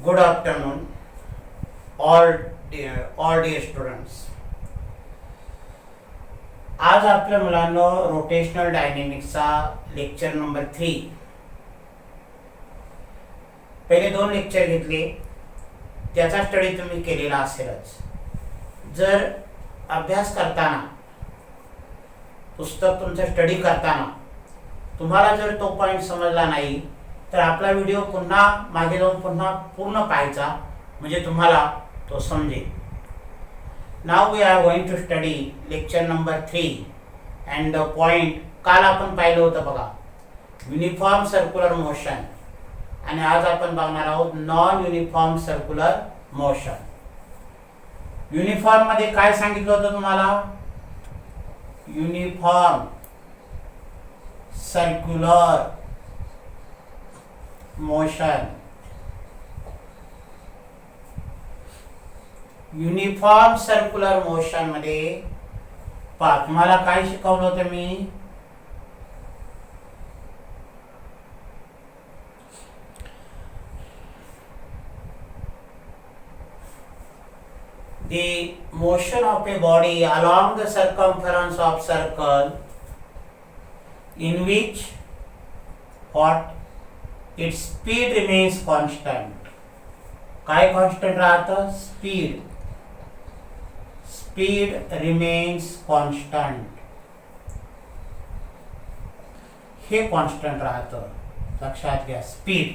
Good afternoon, all dear students. आज आपल्या मुलांनो रोटेशनल डायनेमिक्सचा लेक्चर नंबर 3. पहिले 2 लेक्चर घेतले, त्याचा स्टडी तुम्ही केलेला असेलच. जर अभ्यास करताना पुस्तक तुमचं स्टडी करताना तुम्हाला जर तो पॉइंट समजला नाही तर आपला व्हिडिओ पुन्हा मागे जाऊन पुन्हा पूर्ण पाहायचा, म्हणजे तुम्हाला तो समजेल. Now we are going to study lecture number 3 and the point काल आपण पाहिलं होतं बघा, युनिफॉर्म सर्क्युलर मोशन, आणि आज आपण बघणार आहोत non uniform circular motion. Uniform मध्ये काय सांगितलं होतं तुम्हाला? Uniform circular motion. Uniform circular motion मध्ये तुम्हाला काय शिकवलं होतं मी? The motion of a body along the circumference of circle in which what its speed remains constant. काय constant राहतं? speed remains constant. हे constant राहतं, लक्षात घ्या. speed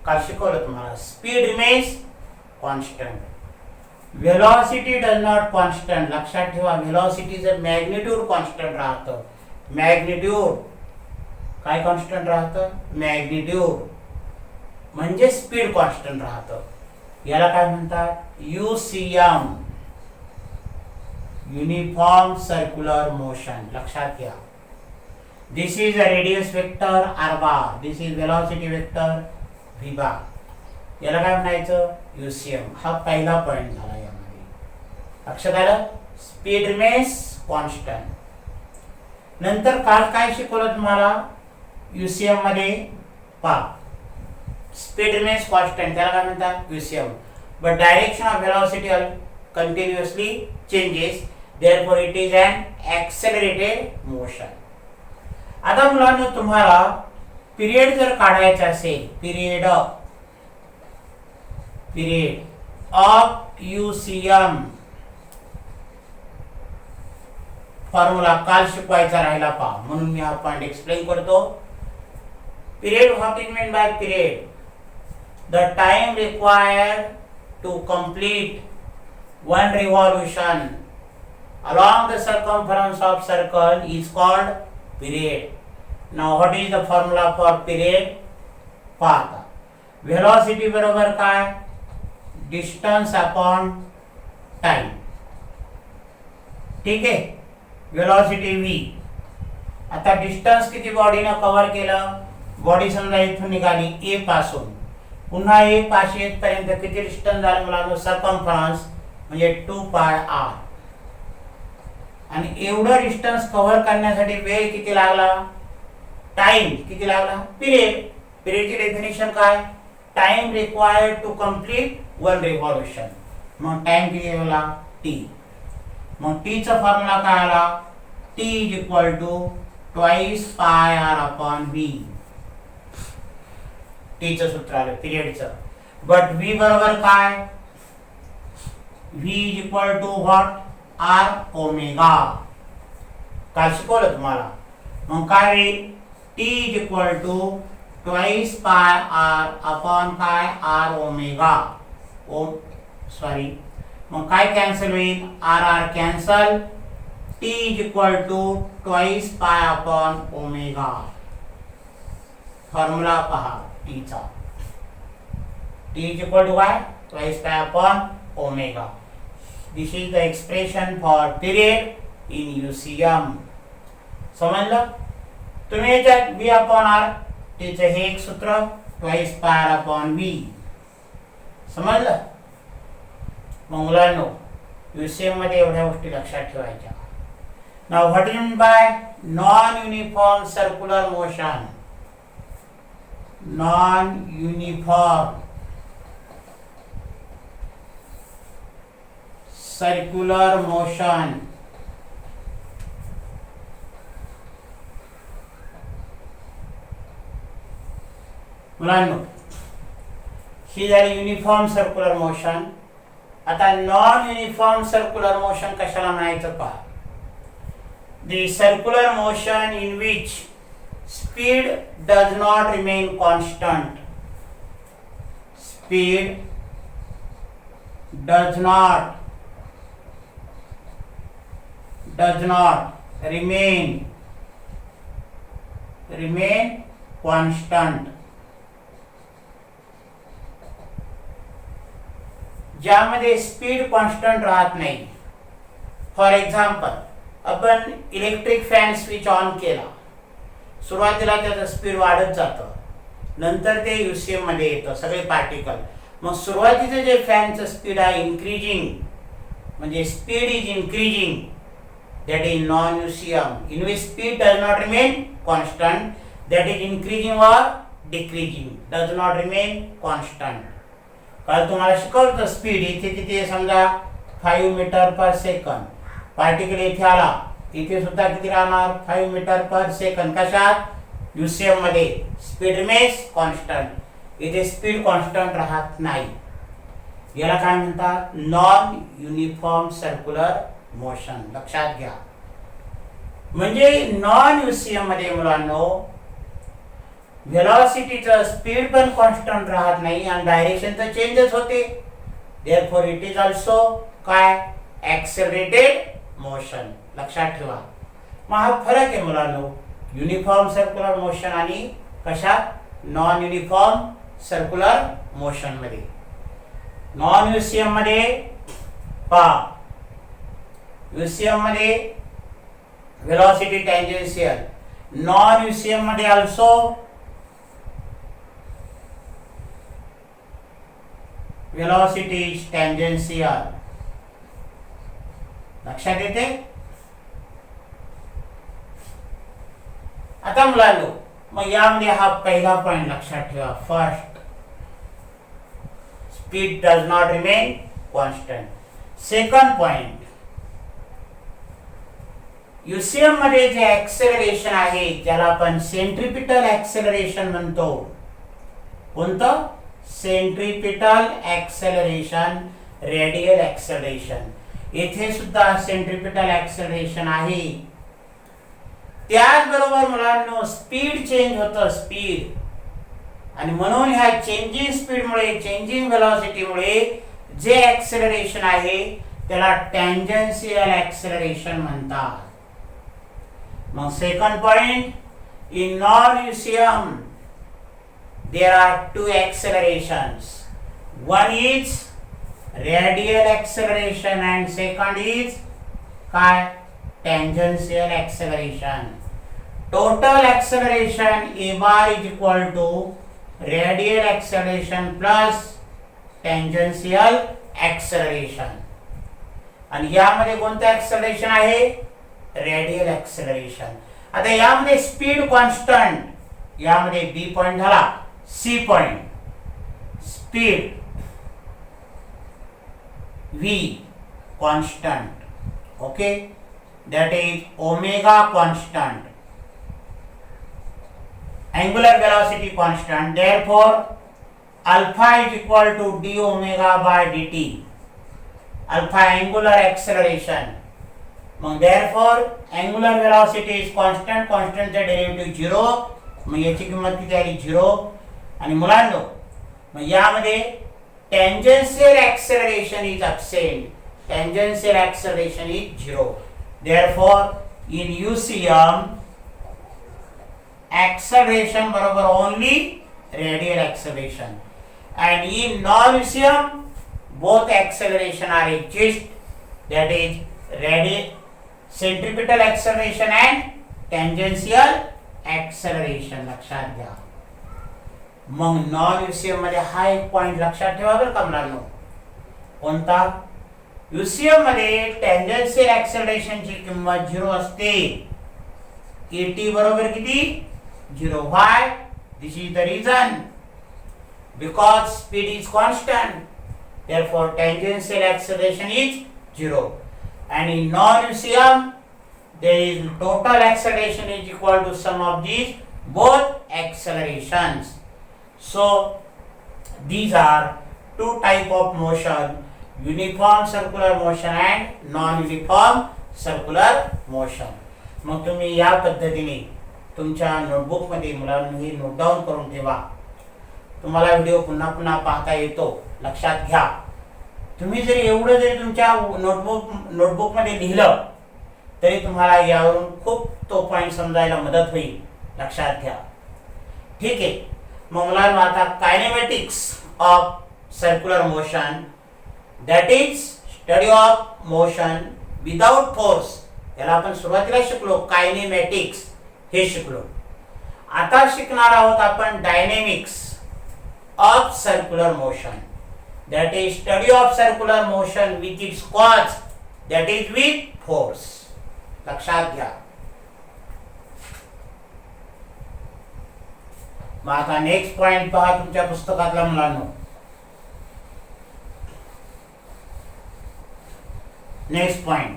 काय शिकवलं तुम्हाला? speed remains constant. velocity does not constant. लक्षात ठेवा, velocity चं magnitude constant राहतं. magnitude काय कॉन्स्टंट राहतं? मॅग्निट्यूड म्हणजे स्पीड कॉन्स्टंट राहतं. याला काय म्हणतात? UCM, uniform circular motion. लक्षात घ्या. This is a radius vector R bar, this is velocity vector V bar. याला काय म्हणायचं? यूसीएम. हा पहिला पॉइंट झाला यामध्ये. लक्षात आलं? Speed remains constant. नंतर काल काय शिकवलं तुम्हाला? यूसीएम मध्ये स्पीड रिमेन्स कॉन्स्टंट, त्याला काय म्हणतात? UCM. But direction of velocity continuously changes, therefore it is an accelerated motion. आता मुलांनो तुम्हाला पिरियड जर काढायचा असेल, पिरियड ऑफ यूसीएम फॉर्म्युला काल शिकवायचा राहिला पहा, म्हणून मी हा पॉइंट एक्सप्लेन करतो. Period, what is meant by period? The time required to complete one revolution along the circumference of circle is called period. Now what is the formula for period? पहा, velocity बरोबर काय? Distance upon time. ठीक आहे, velocity v. आता distance किती बॉडीनं cover केलं? Body समजा इथून निघाली ए पासून, पुन्हा ए पाशी येतपर्यंत किती डिस्टन्स झालं मुलांनो? सर्कमफरन्स म्हणजे 2 पाय r. आणि एवढं डिस्टन्स कव्हर करण्यासाठी वेळ किती लागला? टाइम किती लागला? पिरियडची डेफिनेशन काय? Time required to complete one revolution. मग टाइम किती झाला? t. मग t चा फॉर्म्युला काय आला? t is equal to twice pi r upon v. T चं सूत्र आलं पिरियडचं. बट v बरोबर काय? v is equal to what? r omega. काय शिकवलं तुम्हाला? मग काय होईल? t is equal to twice pi r upon काय? r omega. मग काय कॅन्सल होईल? r cancel. t is equal to twice pi upon omega. Formula पहा t चा. t is equal to what? Twice pi upon omega. This is the expression for period in UCM. समजलं? तुम्ही याच्यात v upon r, त्याचं हे एक सूत्र twice pi r upon v. समजलं? मग मुलांनो UCM मध्ये एवढ्या गोष्टी लक्षात ठेवायच्या. Now what is meant by non-uniform circular motion? Non-uniform circular motion. मुलांनो, ही झाली युनिफॉर्म सर्क्युलर मोशन. आता नॉन युनिफॉर्म सर्क्युलर मोशन कशाला म्हणायचं पहा. The circular motion in which speed does not remain constant. Speed does not remain constant. ज्यामध्ये speed constant राहत नाही. For example, आपण इलेक्ट्रिक फॅन स्विच ऑन केला. सुरुवातीला त्याचं स्पीड वाढत जातं, नंतर ते युसीएम मध्ये येतं सगळे पार्टिकल. मग सुरुवातीचं जे फॅनचं स्पीड आहे इन्क्रीजिंग, म्हणजे speed is increasing, that is non UCM. In which speed does not remain constant, that is increasing or decreasing, does not remain constant. काल तुम्हाला शिकवलं स्पीड इथे किती आहे समजा 5 मीटर पर सेकंद. पार्टिकल इथे आला, इथे सुद्धा किती राहणार 5 मीटर पर सेकंद. कशात? युसीएम मध्ये. Speed remains constant. इथे स्पीड कॉन्स्टंट राहत नाही. याला काय म्हणतात? Non uniform circular motion. लक्षात घ्या. म्हणजे नॉन युसीएम मध्ये मुलांनो व्हेलॉसिटीचं स्पीड पण कॉन्स्टंट राहत नाही आणि डायरेक्शन तर चेंजच होते. देअरफॉर इट इज ऑल्सो काय? ॲक्सेलरेटेड मोशन. लक्षात ठेवा. मग हा फरक आहे मुलांनो युनिफॉर्म सर्क्युलर मोशन आणि कशात? नॉन युनिफॉर्म सर्क्युलर मोशन मध्ये. नॉन युसीएम मध्ये पहा, युसीएम मध्ये व्हेलॉसिटी टँजेन्शियल. नॉन युसीएम मध्ये ऑल्सो velocity is tangential. लक्षात येते? आता मुलांनो मग यामध्ये हा पहिला पॉइंट लक्षात ठेवा. First, speed does not remain constant. Second point, UCM मध्ये जे ऍक्सेलरेशन आहे ज्याला आपण सेंट्रिपिटल ऍक्सेलरेशन म्हणतो. कोणतं? Centripetal acceleration, radial acceleration. येथे सुद्धा सेंट्रिपिटल ऍक्सेलरेशन आहे. त्याचबरोबर मुलांनो स्पीड चेंज होतं. स्पीड, आणि म्हणून ह्या चेंजिंग स्पीड मुळे, चेंजिंग व्हेलॉसिटी मुळे जे ऍक्सेलरेशन आहे त्याला टँजेन्शियल ऍक्सेलरेशन म्हणतात. मग second point, in non UCM there are two accelerations. One is radial acceleration and second is काय? Tangential acceleration. Total acceleration a bar is equal to radial acceleration plus tangential acceleration. आणि यामध्ये कोणतं acceleration आहे? Radial acceleration. आता यामध्ये speed constant, यामध्ये B point झाला. C point, speed v constant. Okay, that is omega constant, angular velocity constant. Therefore alpha is equal to d omega by dt. Alpha angular acceleration. Therefore angular velocity is constant. Constant चा derivative 0. मग याची किंमत किती आली? 0. आणि मुलांनो मग यामध्ये tangential acceleration is absent. Tangential acceleration is 0. Therefore in UCM acceleration बरोबर only radial acceleration, and in non-UCM both acceleration are exist, that is radial centripetal acceleration and tangential acceleration. लक्षात घ्या. मग नॉन युसीएम मध्ये हा एक पॉइंट लक्षात ठेवा बरं का मुलांनो. कोणता? युसीएम मध्ये टँजेन्शियल ऍक्सेलरेशन ची किंमत 0 असते. at बरोबर किती? 0. Why? This is the reason. because speed is constant, therefore tangential acceleration is 0. And in non-UCM, there is total acceleration is equal to sum of these both accelerations. So these are two type of motion, uniform circular motion and non-uniform circular motion. मग तुम्ही या पद्धतीने तुमच्या notebook मध्ये मुलांनी हे note down करून ठेवा. तुम्हाला व्हिडिओ पुन्हा पुन्हा पाहता येतो, लक्षात घ्या. तुम्ही जरी एवढं जरी तुमच्या नोटबुक मध्ये लिहिलं तरी तुम्हाला यावरून खूप तो पॉइंट समजायला मदत होईल, लक्षात घ्या. ठीक आहे. मग मुलांना आता kinematics of circular motion, that is study of motion without force, याला आपण सुरुवातीला शिकलो कायनेमॅटिक्स हे शिकलो. आता शिकणार आहोत आपण dynamics of circular motion, that is study of circular motion with its cause, that is with force. लक्षात घ्या. मग आता नेक्स्ट पॉइंट पहा तुमच्या पुस्तकातला मुलांनो. नेक्स्ट पॉइंट,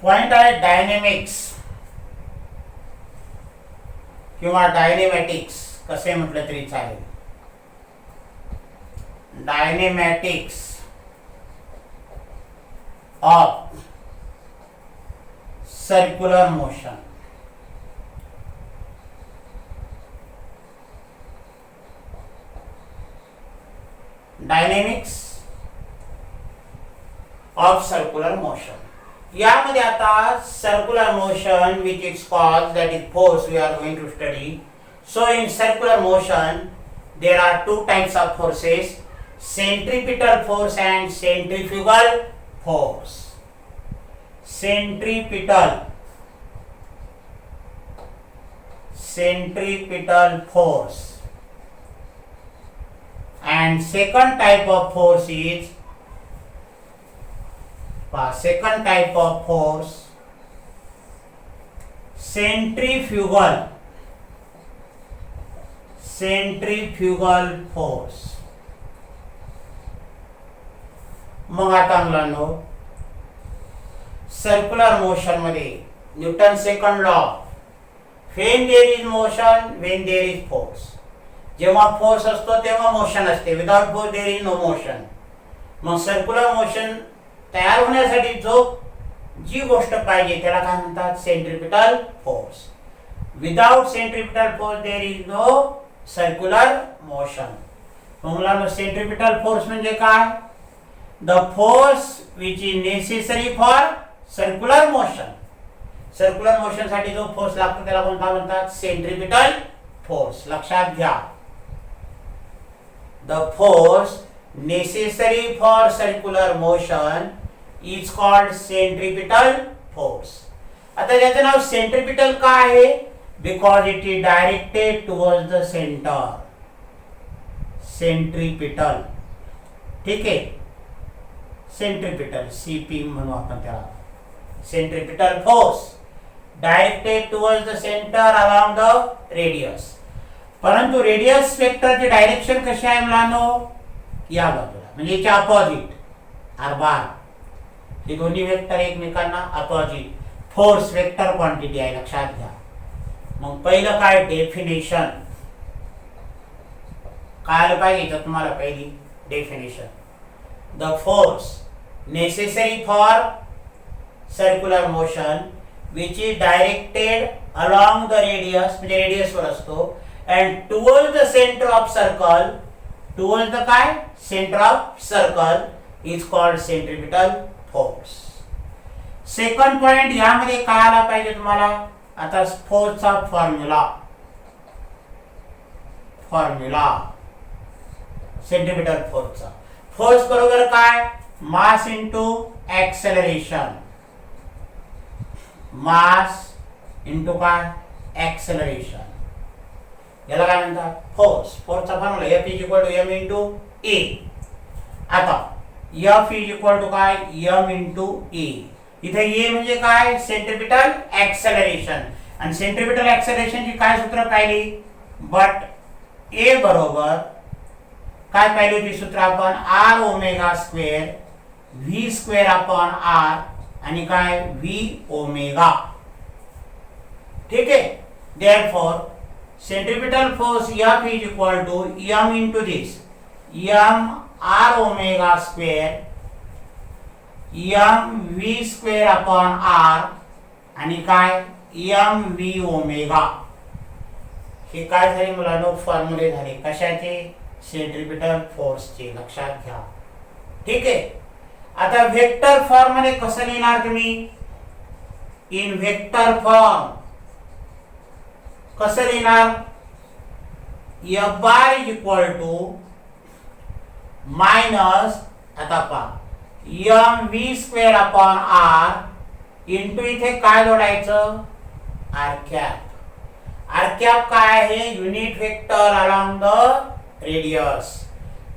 पॉइंट आहे डायनेमिक्स किंवा डायनेमॅटिक्स, कसे म्हटलं तरी चालेल. Dynamatics of circular motion. Dynamics of circular motion. यामध्ये आता circular motion with its cause, that is force, we are going to study. So in circular motion there are two types of forces, centripetal force and centrifugal force. Centripetal force, and second type of force is centrifugal force. मग आता मुलांनो circular motion मध्ये Newton second law, when there is motion, when there is force. जेव्हा force असतो तेव्हा motion असते, without force there is no motion. मग circular motion तयार होण्यासाठी जी गोष्ट पाहिजे त्याला काय म्हणतात, centripetal force. Without centripetal force there is no circular motion. मुलांनो सेंट्रिपिटल फोर्स म्हणजे काय, the force which is necessary for circular motion. Circular motion साठी जो फोर्स लागतो त्याला कोणता म्हणतात, सेंट्रिपिटल फोर्स. लक्षात घ्या. The force necessary for circular motion is called centripetal force. आता त्याचे नाव centripetal का आहे, because it is directed towards the center. centripetal, ठीक आहे. centripetal CP म्हणू आपण त्याला. centripetal force directed towards the center along the radius. परंतु रेडियस वेक्टरची डायरेक्शन कशी आहे मुलांनो, या बाजूला, म्हणजे याच्या अपोजिट आर. हे दोन्ही वेक्टर एकमेकांना अपोजिट फोर्स वेक्टर क्वांटिटी आहे, लक्षात घ्या. मग पहिलं काय डेफिनेशन काय आलं पाहिजे तुम्हाला, पहिली definition, the force necessary for circular motion which is directed along the radius, म्हणजे रेडियस वर असतो, and towards the centre of circle, towards the काय center of circle is called centripetal force. Second point यामध्ये काय आला पाहिजे तुम्हाला, आता फोर्सचा फॉर्म्युला सेंट्रिपिटल फोर्सचा. फोर्स बरोबर काय, mass into acceleration, mass into काय ऍक्सेलरेशन, याला काय म्हणतात फोर्स. फोर्सचा formula F is equal to m into a. आता F इज इक्वल टू काय m इंटू ए. इथे ए म्हणजे काय सेंट्रिपिटल ऍक्सेलरेशन, आणि सेंट्रिपिटल ऍक्सेलरेशनची काय सूत्र पाहिली, बट ए बरोबर काय पाहिली होती सूत्र आपण, R omega square V square upon R आणि काय व्ही ओमेगा. ठीक आहे. Therefore centripetal force F is equal to m into this m r omega square m v square upon r आणि काय m v ओमेगा. हे काय झाले मुलांनो फॉर्म्युले झाले कशाचे, सेंट्रिपिटल फोर्सचे, लक्षात घ्या. ठीक आहे. आता वेक्टर फॉर्म मध्ये कसं लिहिणार तुम्ही, इन वेक्टर फॉर्म कसं लिहिणार, F bar is equal to minus, आता पहा M V square upon R into इथे काय जोडायचं आर कॅप. आर कॅप काय आहे, unit vector along the radius.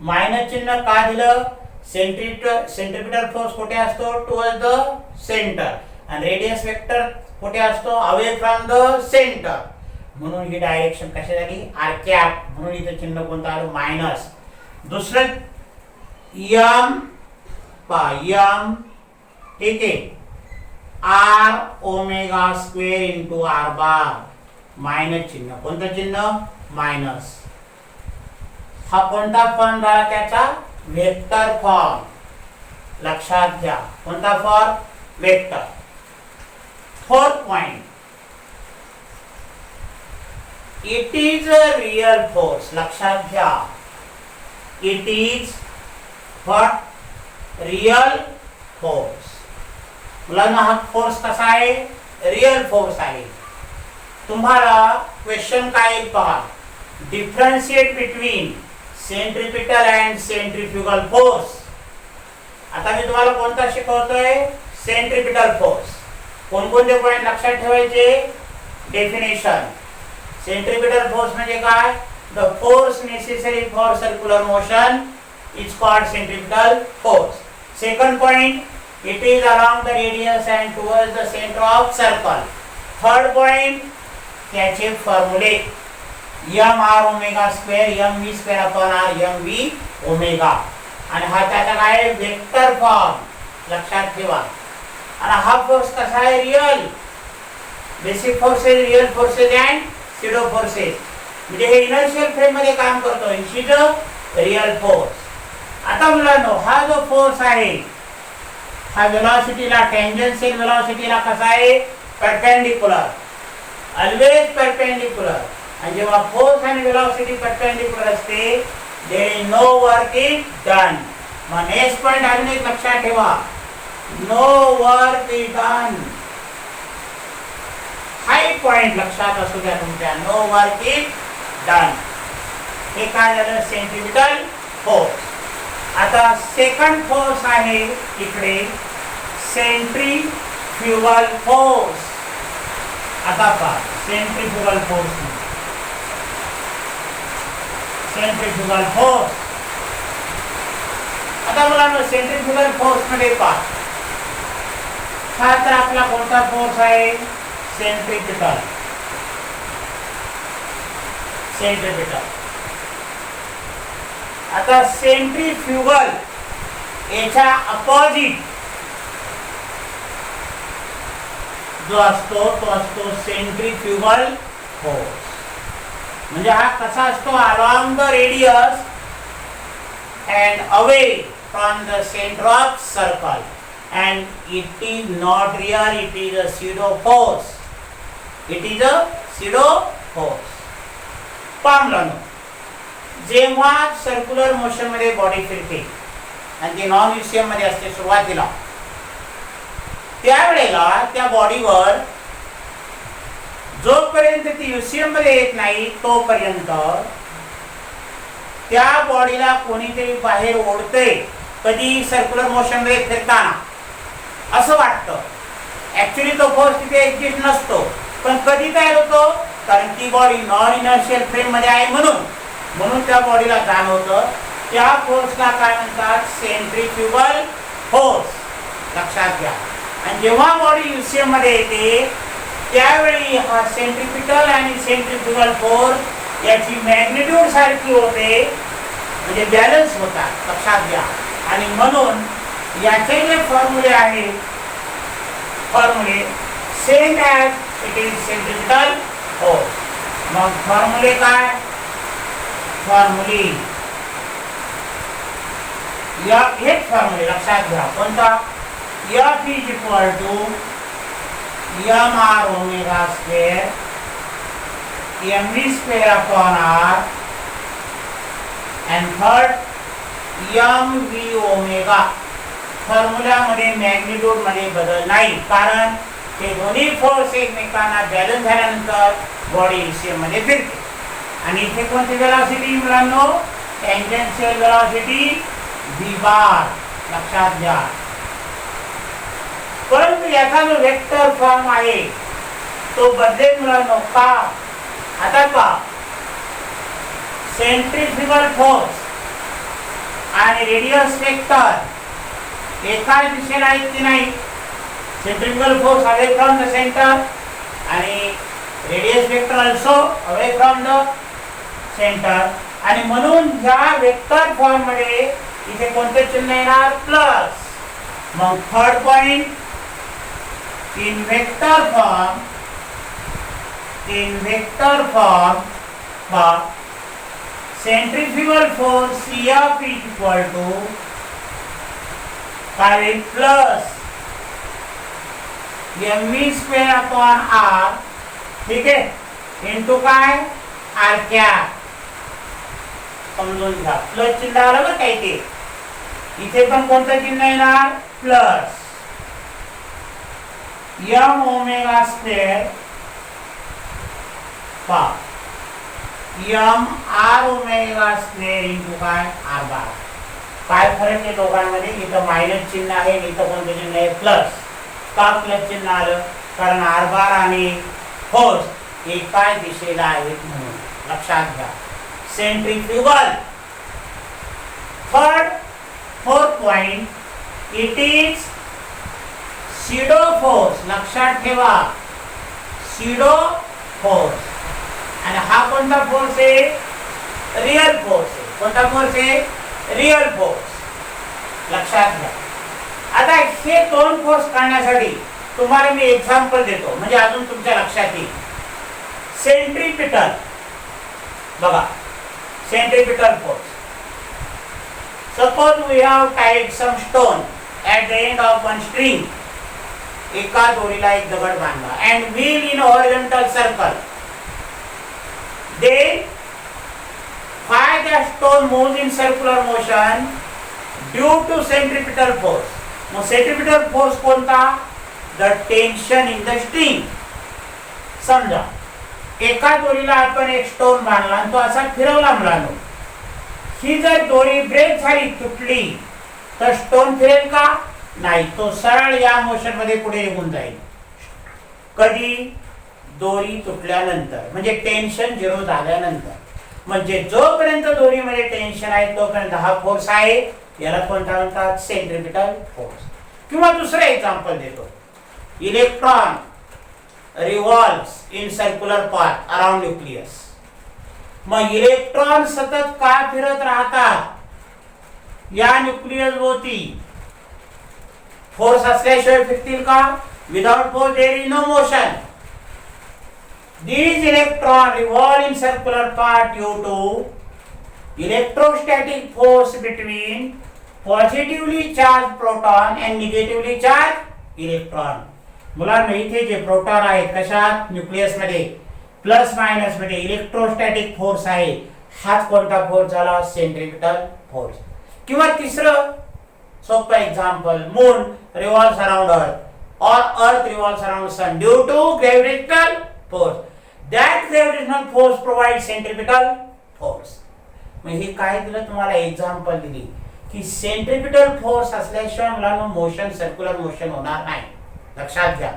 Minus चिन्ह का दिलं, सेंट्रिपिटल फोर्स कुठे असतो टुवर्ड्स द सेंटर, आणि रेडियस वेक्टर कुठे असतो अवे फ्रॉम द सेंटर, म्हणून ही डायरेक्शन कशी झाली आर कॅप, म्हणून इथे चिन्ह कोणतं आलं मायनस. दुसरं एम एम, ठीक आहे, R omega square into R bar, minus चिन्ह, कोणतं चिन्ह मायनस. हा कोणता फॉर्म झाला त्याचा वेक्टर फॉर्म, लक्षात घ्या कोणता form vector. Fourth point, it is a real force, लक्षात घ्या it is what real force. मुलांना हा फोर्स कसा आहे रियल फोर्स आहे. तुम्हाला क्वेश्चन काय येईल पहा, differentiate between centripetal and centrifugal force. आता मी तुम्हाला कोणता शिकवतोय सेंट्रिपिटल फोर्स. कोणकोणते पॉइंट लक्षात ठेवायचे, डेफिनेशन. सेंट्रिपिटल फोर्स म्हणजे काय, the force necessary for circular motion is called centripetal force. Second point, it is along the radius and towards the center of circle. Third point, त्याचे फॉर्म्युले m r omega square m v square upon r m v omega, आणि हा त्याचा काय vector form, लक्षात ठेवा. आणि हा force कसा आहे real, basic forces, real forces and pseudo forces. म्हणजे हे इनर्शियल फ्रेम मध्ये काम करतो, इज अ रियल फोर्स. आता मुलांनो हा जो फोर्स आहे हा वेलोसिटीला, टेंजेन्शियल वेलोसिटीला कसा आहे परपेंडिक्युलर, ऑलवेज परपेंडिक्युलर. आणि जेव्हा फोर्स आणि वेलोसिटी परपेंडिक्युलर असते there is no work is done. मग नेक्स्ट पॉइंट अजून एक लक्षात ठेवा, नो वर्क इज डन. हाय पॉइंट लक्षात असू द्या तुमच्या, नो वर्क इज डन. हे काय झालं सेंट्रिपिटल फोर्स. आता सेकंड फोर्स आहे इकडे सेंट्रीफ्युगल फोर्स. आता पहा सेंट्रीफ्युगल फोर्स, सेंट्रीफ्युगल फोर्स. आता मुलांनो सेंट्रीफ्युगल फोर्स मध्ये पहा, हा तर आपला कोणता फोर्स आहे सेंट्रिपिटल, सेंट्रिपिटल. आता सेंट्रीफ्युगल याच्या अपोजिट जो असतो तो असतो सेंट्रीफ्युगल फोर्स. म्हणजे हा कसा असतो along the radius and away from the centre of circle, and it is not real, it is a pseudo force, it is a pseudo force. पामलानो जेव्हा सर्क्युलर मोशन मध्ये बॉडी फिरते आणि ती नॉन युसीएम मध्ये असते सुरुवातीला, त्यावेळेला त्या बॉडीवर जोपर्यंत ती युसीएम मध्ये येत नाही तोपर्यंत त्या बॉडीला कोणीतरी बाहेर ओढते कधी सर्क्युलर मोशन मध्ये फिरताना असं वाटतं. ऍक्च्युली तो फोर्स तिथे एक्झिस्ट नसतो, पण कधी तयार होतो, कारण ती बॉडी नॉन इनर्शियल फ्रेम मध्ये आहे म्हणून त्या बॉडीला जाणवतं. त्या फोर्सला काय म्हणतात, सेंट्रीफ्युगल फोर्स. लक्षात घ्या. आणि जेव्हा बॉडी युसीएम मध्ये येते त्यावेळी हा सेंट्रिपिटल आणि सेंट्रिफ्युगल फोर्स याची मॅग्निट्यूड सारखी होते, म्हणजे बॅलन्स होतात. लक्षात घ्या. आणि म्हणून याचे जे फॉर्म्युले आहेत, फॉर्म्युले same as it is centripetal force. मग फॉर्म्युले काय, फॉर्म्युले या हेच फॉर्म्युले लक्षात घ्या. कोणता, F is equal to mr omega square mv square upon r and third mv omega. फॉर्म्युलामध्ये मॅग्निट्यूड मध्ये बदल नाही, कारण ते दोन्ही फोर्स एकमेकांना बॅलन्स झाल्यानंतर बॉडी युसीएम मध्ये फिरते. आणि इथे कोणती वेलॉसिटी मुलांनो, टँजेन्शियल वेलॉसिटी v बार. लक्षात घ्या. परंतु याचा जो वेक्टर फॉर्म आहे तो बदलेल मुलांनो. का, आता का सेंट्रिफ्युगल फोर्स आणि रेडियस वेक्टर एकाच दिशेला आहेत की नाही. Centrifugal force away from the centre आणि radius vector also away from the centre. आणि म्हणून या वेक्टर फॉर्म मध्ये इथे कोणते चिन्ह येणार, प्लस. मग third point, in vector form centrifugal force F is equal to plus mv square upon r, ठीक है, इंटू काय, r कॅप. समजून घ्या. प्लस चिन्ह आलं बरं काय ते. इथे पण कोणतं चिन्ह येणार, plus m omega square m r omega square into काय, r बार. काय फरक आहे दोघांमध्ये, इथं मायनस चिन्ह आहे, इथं कोणतं चिन्ह आहे, प्लस. का प्लस चिन्ह आलं, कारण r बार आणि फोर्स एकाच दिशेला आहेत म्हणून. लक्षात घ्या. Centrifugal. Fourth point, it is SIDO force. लक्षात ठेवा, सीडो फोर्स. आणि हा कोणता फोर्स आहे, रियल फोर्स आहे. कोणता फोर्स आहे, रियल फोर्स. लक्षात घ्या. आता हे दोन फोर्स काढण्यासाठी तुम्हाला मी एक्झाम्पल देतो, म्हणजे अजून तुमच्या लक्षात येईल. सेंट्रिपिटल बघा, centripetal force. Suppose we have tied some stone at the end of one string. एका दोरीला एक दगड बांधला and wheel in horizontal circle. Then why the stone moves in circular motion due to centripetal force. मग centripetal force कोणता, the tension in the string. समजा एका दोरीला आपण एक स्टोन बांधला आणि तो असा फिरवला मुलांनो. ही जर दोरी ब्रेक झाली, तुटली, तर स्टोन फिरेल का, नाही. तो सरळ या मोशन मध्ये पुढे निघून जाईल. कधी, दोरी तुटल्यानंतर, म्हणजे टेन्शन झिरो झाल्यानंतर. म्हणजे जोपर्यंत दोरीमध्ये टेन्शन आहे तोपर्यंत हा फोर्स आहे. याला कोणता म्हणतात, सेंट्रिपिटल फोर्स. किंवा दुसरं एक्झाम्पल देतो. Electron revolves in circular path around nucleus. मग इलेक्ट्रॉन सतत का फिरत राहतात या न्यूक्लियस भोवती. फोर्स असल्याशिवाय फिरतील का, without force there is no motion. These electrons revolve in circular path due to electrostatic force between positively charged proton and negatively charged electron. मुलांना इथे जे प्रोटॉन आहेत कशात, न्यूक्लियस मध्ये, प्लस मायनस मध्ये इलेक्ट्रोस्टॅटिक फोर्स आहे. हाच कोणता फोर्स झाला, सेंट्रिपिटल फोर्स. किंवा तिसरं सोपं example, moon revolves around earth और earth revolves around sun due to gravitational force. That gravitational force provide centripetal force. मग हे काय दिलं तुम्हाला, एक्झाम्पल दिली की सेंट्रिपिटल फोर्स असल्याशिवाय मुलांना मोशन, सर्क्युलर मोशन होणार नाही, लक्षात घ्या.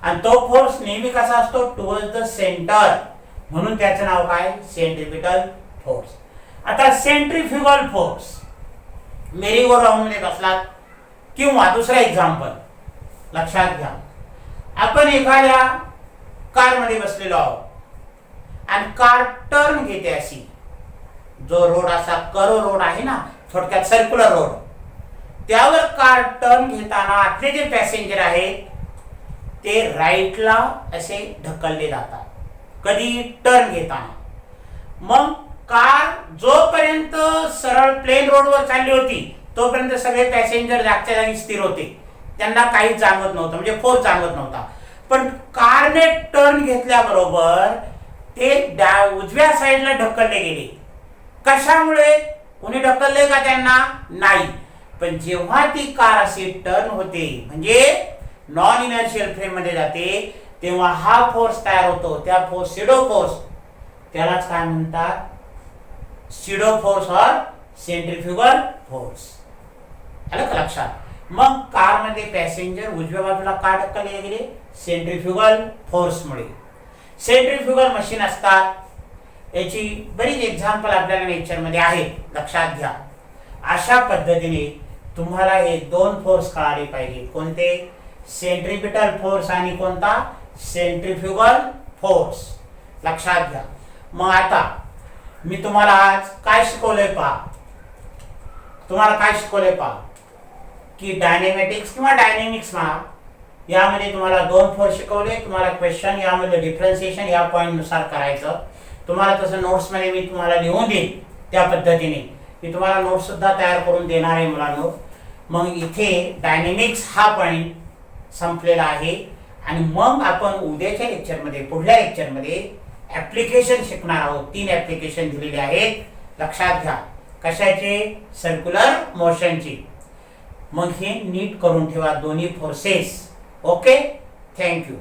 आणि तो फोर्स नेहमी कसा असतो, टुवर्ड्स द सेंटर, म्हणून त्याचं नाव काय, सेंट्रिपिटल फोर्स. आता सेंट्रिफ्युगल फोर्स, मेरी गो राऊंड मध्ये बसलात, किंवा दुसरा एक्झाम्पल लक्षात घ्या. आपण एखाद्या कार मध्ये बसलेलो आहोत आणि कार टर्न घेते अशी, जो रोड असा कर्व रोड आहे ना, थोडक्यात सर्क्युलर रोड, त्यावर कार टर्न घेताना आतले जे पॅसेंजर आहेत ते राईटला असे ढकलले जातात, कधी टर्न घेताना. मग कार जोपर्यंत सरळ प्लेन रोडवर चालली होती तोपर्यंत सगळे पॅसेंजर जागच्या जागी स्थिर होते, त्यांना काहीच जाणवत नव्हतं, म्हणजे फोर्स जाणवत नव्हता. पण कारने टर्न घेतल्याबरोबर ते उजव्या साईडला ढकलले गेले. कशामुळे, कोणी ढकलले का त्यांना, नाही. पण जेव्हा ती कार अशी टर्न होते, म्हणजे नॉन इनर्शियल फ्रेम मध्ये जाते, तेव्हा हा फोर्स तयार होतो, त्या फोर्स सिडो फोर्स, त्यालाच काय म्हणतात, सिडो फोर्स और सेंट्रिफ्युगल फोर्स. आलं का लक्षात. मग कार मध्ये पॅसेंजर उजव्या बाजूला का ढकलले गेले, सेंट्रिफ्युगल फोर्स मुळे. सेंट्रिफ्युगल मशीन असतात, याची बरीच एक्झाम्पल आपल्याला नेचर मध्ये आहेत, लक्षात घ्या. अशा पद्धतीने तुम्हाला हे दोन फोर्स कळाले पाहिजे, कोणते, सेंट्रिपिटल फोर्स आणि कोणता, सेंट्रिफ्युगल फोर्स, लक्षात घ्या. मग आता मी तुम्हाला आज काय शिकवलंय पहा, तुम्हाला काय शिकवलंय पहा, की डायनेमॅटिक्स किंवा डायनेमिक्स म्हणा, यामध्ये तुम्हाला दोन फोर्स शिकवले. तुम्हाला क्वेश्चन यामध्ये डिफरन्शिएशन या पॉइंट नुसार करायचं. तुम्हाला तसं नोट्स मध्ये मी तुम्हाला लिहून देईन, त्या पद्धतीने मी तुम्हाला नोट्स सुद्धा तयार करून देणार आहे मुलांनो. मग इथे डायनेमिक्स हा पॉइंट संपलेला आहे. आणि मग आपण उद्याच्या लेक्चरमध्ये, पुढल्या लेक्चरमध्ये ऍप्लिकेशन शिकणार आहोत. 3 ऍप्लिकेशन दिलेले आहेत, लक्षात घ्या. कशाचे, सर्क्युलर मोशनचे. मग हे नीट करून ठेवा दोन्ही फोर्सेस. Okay, thank you.